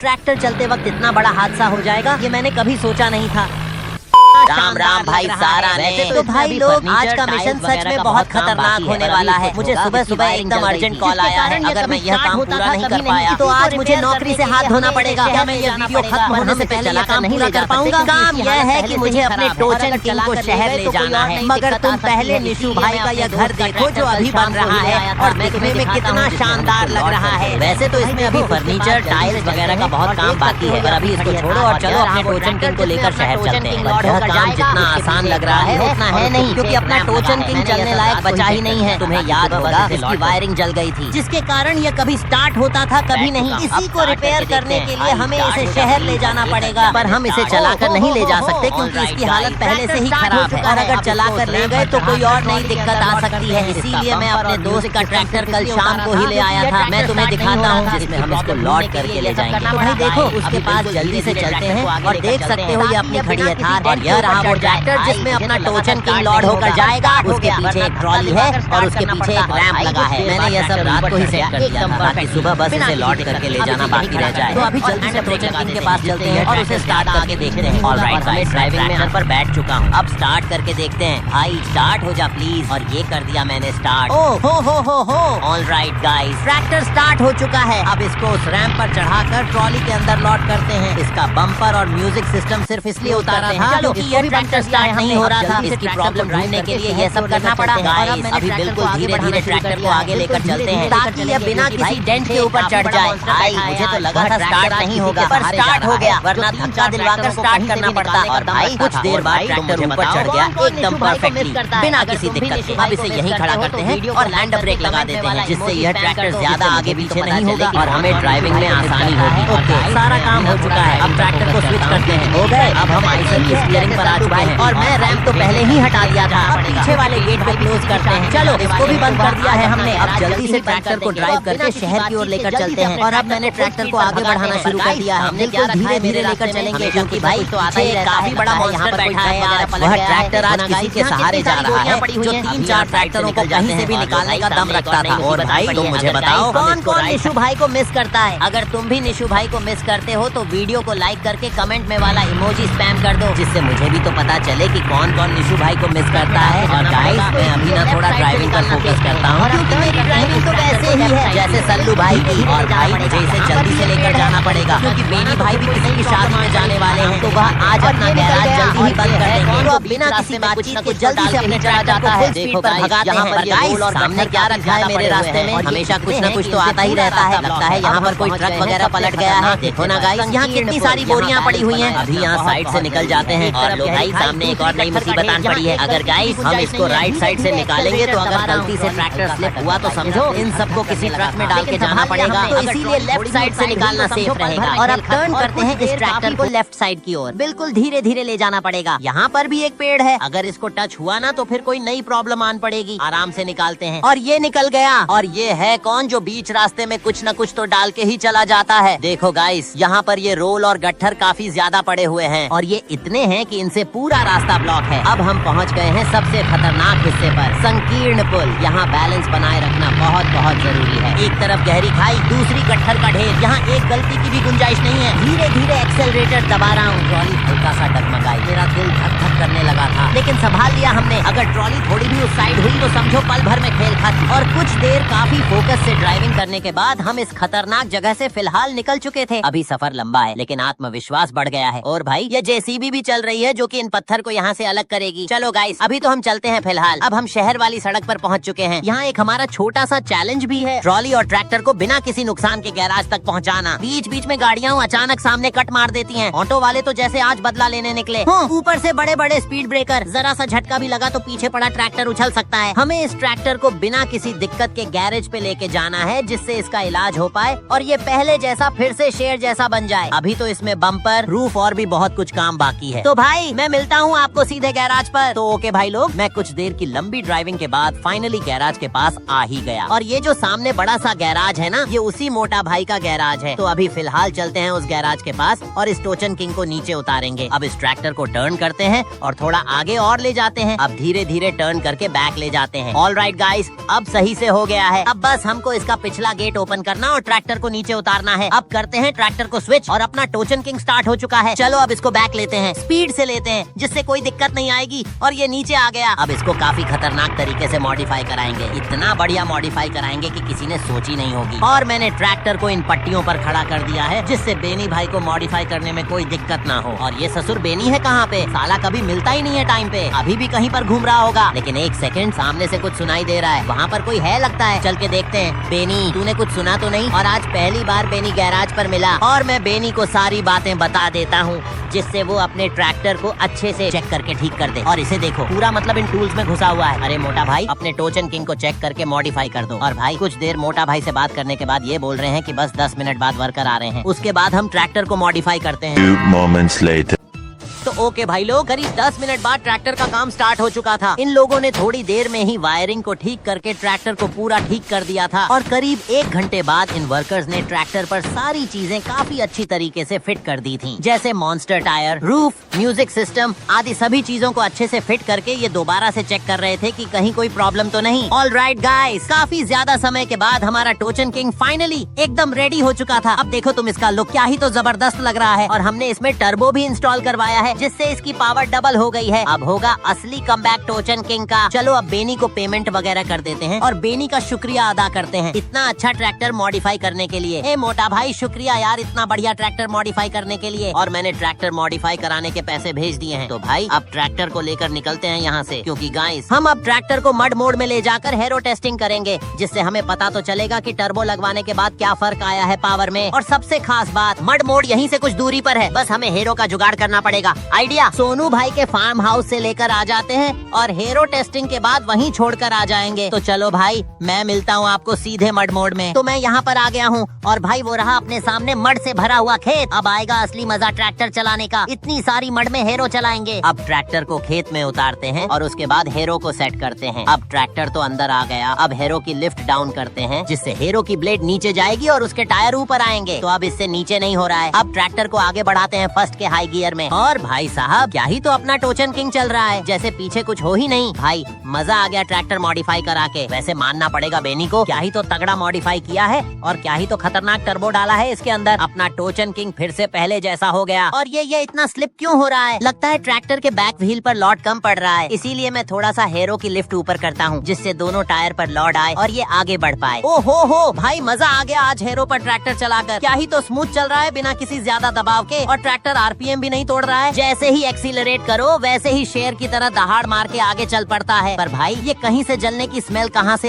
Tractor चलते वक्त इतना बड़ा हादसा हो जाएगा ये मैंने कभी सोचा नहीं था। राम राम भाई सारा ने। तो भाई लोग आज का मिशन सच में बहुत खतरनाक होने वाला है। मुझे सुबह सुबह एकदम अर्जेंट कॉल आया है। अगर मैं यह काम पूरा नहीं कर पाया तो आज मुझे नौकरी से हाथ धोना पड़ेगा। क्या मैं ये वीडियो खत्म होने से पहले यह काम पूरा कर पाऊंगा? काम यह है कि मुझे अपने टोचन किंग को शहर ले जाना है। मगर तुम पहले निशु भाई का यह घर देखो जो अभी बन रहा है और देखने में कितना शानदार लग रहा है। वैसे तो इसमें अभी फर्नीचर टाइल्स वगैरह का बहुत काम बाकी है, पर अभी इसको छोड़ो और चलो अपने टोचन किंग को लेकर शहर चलते हैं। काम जितना आसान लग रहा है उतना है नहीं, क्योंकि अपना टोचन किंग चलने लायक बचा ही नहीं है। तुम्हें याद होगा इसकी वायरिंग जल गई थी, जिसके कारण ये कभी स्टार्ट होता था कभी नहीं। इसी को रिपेयर करने के लिए हमें इसे शहर ले जाना पड़ेगा। पर हम इसे चलाकर नहीं ले जा सकते क्योंकि इसकी हालत पहले से ही खराब है। और अगर चलाकर ले गए तो कोई और नई दिक्कत आ सकती है। इसीलिए मैं अपने दोस्त का ट्रैक्टर कल शाम को ही ले आया था। मैं तुम्हें दिखाता हूँ जिसमें हम इसको लौट करके ले जाएंगे। तो भाई देखो उसके पास जल्दी से चलते हैं और देख सकते हो ये अपनी खड़ी है थार और यह रहा वो ट्रैक्टर जिसमें अपना टोचन किंग लॉर्ड होकर जाएगा। उसके पीछे एक ट्रॉली है और उसके पीछे एक रैंप लगा है। मैंने यह सब रात को ही सेट कर दिया था ताकि सुबह बस इसे लौट करके ले जाना बाकी रह जाए। तो अभी जल्दी से टोचन किंग के पास चलते हैं और उसे स्टार्ट करके देखते हैं। ऑलराइट गाइस, ड्राइविंग में यहाँ पर बैठ चुका हूँ, अब स्टार्ट करके देखते हैं। भाई स्टार्ट हो जा प्लीज। और ये कर दिया मैंने स्टार्ट। ओ हो ऑलराइट गाइस, ट्रैक्टर स्टार्ट हो चुका है। अब इसको उस रैंप पर चढ़ाकर ट्रॉली के अंदर लॉट करते हैं। इसका बम्पर और म्यूजिक सिस्टम सिर्फ इसलिए उतारा था क्योंकि ये ट्रैक्टर स्टार्ट नहीं हो रहा था। इसकी प्रॉब्लम ढूंढने के लिए यह सब करना पड़ा। गाइस अभी बिल्कुल धीरे धीरे ट्रैक्टर को आगे लेकर चलते हैं ताकि ये बिना किसी डेंट के ऊपर चढ़ जाए। भाई मुझे तो लगा था स्टार्ट नहीं होगा, पर स्टार्ट हो गया, वरना धक्का दिलवाकर स्टार्ट करना पड़ता। और भाई कुछ देर बाद ट्रैक्टर ऊपर चढ़ गया एकदम परफेक्टली बिना किसी दिक्कत के। अब इसे यहीं खड़ा करते हैं और हैंड ब्रेक लगा देते हैं जिससे यह ट्रैक्टर ज्यादा आगे पीछे नहीं होगा और हमें ड्राइविंग में आसानी होगी। ओके, सारा काम हो चुका है। अब ट्रैक्टर को स्विच करते हैं। हो गए, अब हम आइसर की स्टीयरिंग पर आ चुके हैं और मैं रैंप तो पहले ही हटा दिया था। अब पीछे वाले गेट को क्लोज करते हैं। चलो इसको भी बंद कर दिया है हमने। अब जल्दी से ट्रैक्टर को ड्राइव करके शहर की ओर लेकर चलते हैं। और अब मैंने ट्रैक्टर को आगे बढ़ाना शुरू कर दिया है। हमने धीरे धीरे लेकर चलेंगे क्योंकि भाई तो आता ही काफी बड़ा मॉन्स्टर बैठा है। वह ट्रैक्टर आज किसी के सहारे जा रहा है जो 3-4 ट्रैक्टरों को कहीं से भी निकालने का दम रखता था। और भाई तुम मुझे बताओ कौन कौन निशु भाई को मिस करता है? अगर तुम भी निशु भाई को मिस करते हो तो वीडियो को लाइक करके कमेंट में वाला इमोजी स्पैम कर दो, जिससे मुझे भी तो पता चले कि कौन कौन निशु भाई को मिस करता है। और गाइस मैं अभी ना थोड़ा ड्राइविंग पर फोकस करता हूँ क्योंकि मेरी ड्राइविंग तो वैसे ही है जैसे सल्लू भाई की। और भाई मुझे इसे जल्दी से लेकर जाना पड़ेगा क्योंकि बेनी भाई भी किसी की शादी में जाने वाले हैं, तो वह आज अपना गैराज जल्दी ही बंद कर देंगे। तो अब बिना किसी बातचीत के जल्दी से अपने ट्रैक्टर को फुल स्पीड पर भगाते हैं। पर गाइस सामने क्या रखा है मेरे रास्ते में? हमेशा कुछ न कुछ तो आता ही रहता है। लगता है यहाँ पर कोई ट्रक वगैरह पलट गया है। देखो ना गाइस, यहाँ कितनी सारी बोरियां पड़ी हुई हैं। अभी यहाँ साइड से निकल जाते हैं और लो भाई सामने एक और नई मुसीबत आन पड़ी है। अगर गाइस हम इसको राइट साइड से निकालेंगे तो अगर गलती से ट्रैक्टर स्लिप हुआ तो समझो इन सबको किसी ट्रक में डाल के जाना पड़ेगा। तो इसीलिए लेफ्ट साइड से निकालना सेफ रहेगा। और अब टर्न करते हैं इस ट्रैक्टर को लेफ्ट साइड की ओर। बिल्कुल धीरे धीरे ले जाना पड़ेगा। यहाँ पर भी एक पेड़ है, अगर इसको टच हुआ ना तो फिर कोई नई प्रॉब्लम आन पड़ेगी। आराम से निकालते हैं और ये निकल गया। और ये है कौन जो बीच रास्ते में कुछ न कुछ तो डाल के ही चला जाता है। देखो गाइस यहाँ पर ये रोल और गट्ठर काफी ज्यादा पड़े हुए हैं और ये इतने हैं कि इनसे पूरा रास्ता ब्लॉक है। अब हम पहुँच गए हैं सबसे खतरनाक हिस्से पर, संकीर्ण पुल। यहाँ बैलेंस बनाए रखना बहुत बहुत जरूरी है। एक तरफ गहरी खाई, दूसरी गट्ठर का ढेर। यहाँ एक गलती की भी गुंजाइश नहीं है। धीरे धीरे एक्सेलरेटर दबा रहा हूँ। ट्रॉली हल्का सा डगमगाई, मेरा दिल धक धक करने लगा था, लेकिन संभाल लिया हमने। अगर ट्रॉली थोड़ी भी उस साइड हुई तो समझो पल भर में खेल खत्म। और कुछ देर काफी फोकस से ड्राइविंग करने के बाद हम इस खतरनाक जगह से फिलहाल निकल चुके थे। अभी सफर लंबा है लेकिन आत्मविश्वास बढ़ गया है। और भाई ये जेसीबी भी चल रही है जो कि इन पत्थर को यहाँ से अलग करेगी। चलो गाइस अभी तो हम चलते हैं फिलहाल। अब हम शहर वाली सड़क पर पहुँच चुके हैं। यहाँ एक हमारा छोटा सा चैलेंज भी है, ट्रॉली और ट्रैक्टर को बिना किसी नुकसान के गैराज तक पहुँचाना। बीच बीच में गाड़ियाँ अचानक सामने कट मार देती हैं। ऑटो वाले तो जैसे आज बदला लेने निकले। ऊपर से बड़े बड़े स्पीड ब्रेकर, जरा सा झटका भी लगा तो पीछे पड़ा ट्रैक्टर उछल सकता है। हमें इस ट्रैक्टर को बिना किसी दिक्कत के गैरेज पे लेके जाना है जिससे इसका इलाज हो पाए और ये पहले जैसा फिर से शेर जैसा बन जाए। अभी तो इसमें बम्पर, रूफ और भी बहुत कुछ काम बाकी है। तो भाई भाई मैं मिलता हूँ आपको सीधे गैराज पर। तो ओके भाई लोग, मैं कुछ देर की लंबी ड्राइविंग के बाद फाइनली गैराज के पास आ ही गया। और ये जो सामने बड़ा सा गैराज है ना, ये उसी मोटा भाई का गैराज है। तो अभी फिलहाल चलते हैं उस गैराज के पास और इस टोचन किंग को नीचे उतारेंगे। अब इस ट्रैक्टर को टर्न करते हैं और थोड़ा आगे और ले जाते हैं। अब धीरे धीरे टर्न करके बैक ले जाते हैं। ऑलराइट गाइस, अब सही से हो गया है। अब बस हमको इसका पिछला गेट ओपन करना और ट्रैक्टर को नीचे उतारना है। अब करते हैं ट्रैक्टर को स्विच और अपना टोचन किंग स्टार्ट हो चुका है। चलो अब इसको बैक लेते हैं, स्पीड से लेते हैं जिससे कोई दिक्कत नहीं आएगी। और ये नीचे आ गया। अब इसको काफी खतरनाक तरीके से मॉडिफाई कराएंगे। इतना बढ़िया मॉडिफाई कराएंगे कि किसी ने सोची नहीं होगी। और मैंने ट्रैक्टर को इन पट्टियों पर खड़ा कर दिया है जिससे बेनी भाई को मॉडिफाई करने में कोई दिक्कत ना हो। और ये ससुर बेनी है कहाँ पे? साला कभी मिलता ही नहीं है टाइम पे। अभी भी कहीं पर घूम रहा होगा। लेकिन एक सेकंड, सामने से कुछ सुनाई दे रहा है। वहाँ पर कोई है लगता है। चल के देखते हैं। बेनी, तूने कुछ सुना तो नहीं? और आज पहली बार बेनी गैराज पर मिला और मैं बेनी को सारी बातें बता देता हूँ जिससे वो अपने ट्रैक्टर को अच्छे से चेक करके ठीक कर दे। और इसे देखो, पूरा मतलब इन टूल्स में घुसा हुआ है। अरे मोटा भाई, अपने टोचन किंग को चेक करके मॉडिफाई कर दो। और भाई कुछ देर मोटा भाई से बात करने के बाद ये बोल रहे हैं कि बस 10 मिनट बाद वर्कर आ रहे हैं। उसके बाद हम ट्रैक्टर को मॉडिफाई करते हैं। 2 moments later. तो ओके भाई लोग, करीब 10 मिनट बाद ट्रैक्टर का काम स्टार्ट हो चुका था। इन लोगों ने थोड़ी देर में ही वायरिंग को ठीक करके ट्रैक्टर को पूरा ठीक कर दिया था। और करीब 1 घंटे बाद इन वर्कर्स ने ट्रैक्टर पर सारी चीजें काफी अच्छी तरीके से फिट कर दी थी। जैसे monster tyre, roof, music system आदि सभी चीजों को अच्छे से फिट करके ये दोबारा से चेक कर रहे थे कि कहीं कोई प्रॉब्लम तो नहीं। ऑलराइट गाइस, काफी ज्यादा समय के बाद हमारा टोचन किंग फाइनली एकदम रेडी हो चुका था। अब देखो तुम इसका लुक, क्या ही तो जबरदस्त लग रहा है। और हमने इसमें टर्बो भी इंस्टॉल करवाया है जिससे इसकी पावर डबल हो गई है। अब होगा असली कमबैक टोचन किंग का। चलो अब बेनी को पेमेंट वगैरह कर देते हैं और बेनी का शुक्रिया अदा करते हैं इतना अच्छा ट्रैक्टर मॉडिफाई करने के लिए। ए मोटा भाई, शुक्रिया यार इतना बढ़िया ट्रैक्टर मॉडिफाई करने के लिए। और मैंने ट्रैक्टर मॉडिफाई कराने के पैसे भेज दिए हैं। तो भाई अब ट्रैक्टर को लेकर निकलते हैं यहाँ से, क्योंकि गाइस हम अब ट्रैक्टर को मड मोड में ले जाकर हेरो टेस्टिंग करेंगे जिससे हमें पता तो चलेगा कि टर्बो लगवाने के बाद क्या फर्क आया है पावर में। और सबसे खास बात, मड मोड यहीं से कुछ दूरी पर है, बस हमें हेरो का जुगाड़ करना पड़ेगा। आइडिया, सोनू भाई के फार्म हाउस से लेकर आ जाते हैं और हेरो टेस्टिंग के बाद वहीं छोड़कर आ जाएंगे। तो चलो भाई, मैं मिलता हूँ आपको सीधे मड मोड में। तो मैं यहाँ पर आ गया हूँ और भाई वो रहा अपने सामने मड से भरा हुआ खेत। अब आएगा असली मजा ट्रैक्टर चलाने का। इतनी सारी मड में हेरो चलाएंगे। अब ट्रैक्टर को खेत में उतारते हैं और उसके बाद हेरो को सेट करते हैं। अब ट्रैक्टर तो अंदर आ गया। अब हेरो की लिफ्ट डाउन करते हैं जिससे हेरो की ब्लेड नीचे जाएगी और उसके टायर ऊपर आएंगे। तो अब इससे नीचे नहीं हो रहा है। अब ट्रैक्टर को आगे बढ़ाते हैं फर्स्ट के हाई गियर में। और भाई साहब, क्या ही तो अपना टोचन किंग चल रहा है, जैसे पीछे कुछ हो ही नहीं। भाई मजा आ गया ट्रैक्टर मॉडिफाई करा के। वैसे मानना पड़ेगा बेनी को, क्या ही तो तगड़ा मॉडिफाई किया है और क्या ही तो खतरनाक टर्बो डाला है इसके अंदर। अपना टोचन किंग फिर से पहले जैसा हो गया। और ये इतना स्लिप क्यों हो रहा है? लगता है ट्रैक्टर के बैक व्हील पर लोड कम पड़ रहा है, इसीलिए मैं थोड़ा सा हेरो की लिफ्ट ऊपर करता हूँ जिससे दोनों टायर पर लोड आए और ये आगे बढ़ पाए। ओ हो भाई, मजा आ गया आज हेरो पर ट्रैक्टर चलाकर। क्या ही तो स्मूथ चल रहा है बिना किसी ज्यादा दबाव के। और ट्रैक्टर आरपीएम भी नहीं तोड़ रहा है। जैसे ही एक्सीलरेट करो वैसे ही शेर की तरह दहाड़ मार के आगे चल पड़ता है। पर भाई ये कहीं से जलने की स्मेल कहाँ से